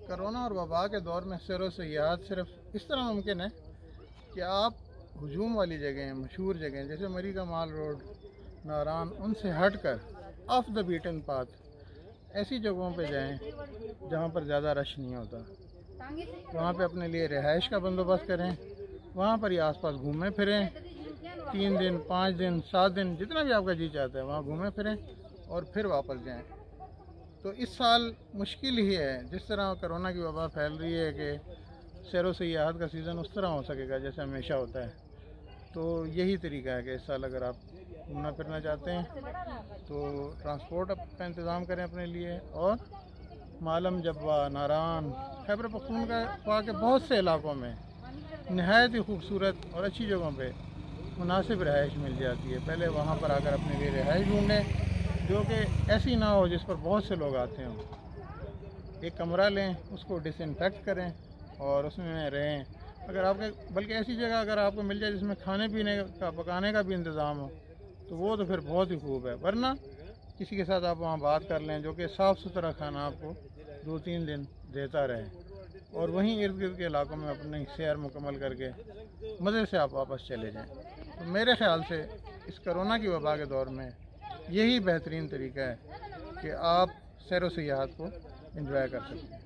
Corona और वबा के दौर में सैर व सियाहत सिर्फ इस तरह मुमकिन है कि आप हजूम वाली जगह, मशहूर जगह जैसे मरी का माल रोड, नारान, उनसे हट कर ऑफ द बीटन पाथ ऐसी जगहों पे जाएं जहाँ पर ज़्यादा रश नहीं होता। वहाँ पे अपने लिए रिहाइश का बंदोबस्त करें, वहाँ पर ही आसपास घूमें फिरें, 3 दिन, 5 दिन, 7 दिन, जितना भी आपका जी चाहता है वहाँ घूमें फिरें और फिर वापस जाएं। तो इस साल मुश्किल ही है, जिस तरह कोरोना की वबा फैल रही है कि सैर व सियाहत का सीज़न उस तरह हो सकेगा जैसे हमेशा होता है। तो यही तरीका है कि इस साल अगर आप घूमना फिरना चाहते हैं तो ट्रांसपोर्ट का इंतज़ाम करें अपने लिए, और मालम, जब्वा, नारान, खैबर पख्तूनख्वा के बहुत से इलाकों में नहायत ही खूबसूरत और अच्छी जगहों पे मुनासिब रिहाइश मिल जाती है। पहले वहाँ पर आकर अपने लिए रिहाइश ढूंढें जो कि ऐसी ना हो जिस पर बहुत से लोग आते हों। एक कमरा लें, उसको डिसइंफेक्ट करें और उसमें रहें। अगर आपके बल्कि ऐसी जगह अगर आपको मिल जाए जिसमें खाने पीने का, पकाने का भी इंतज़ाम हो तो वो तो फिर बहुत ही खूब है। वरना किसी के साथ आप वहाँ बात कर लें जो कि साफ़ सुथरा खाना आपको 2-3 दिन देता रहे, और वहीं इर्द गिर्द के इलाकों में अपनी सैर मुकम्मल करके मज़े से आप वापस चले जाएं। तो मेरे ख़्याल से इस कोरोना की वबा के दौर में यही बेहतरीन तरीका है कि आप सैर व सियाहत को एंजॉय कर सकते हैं।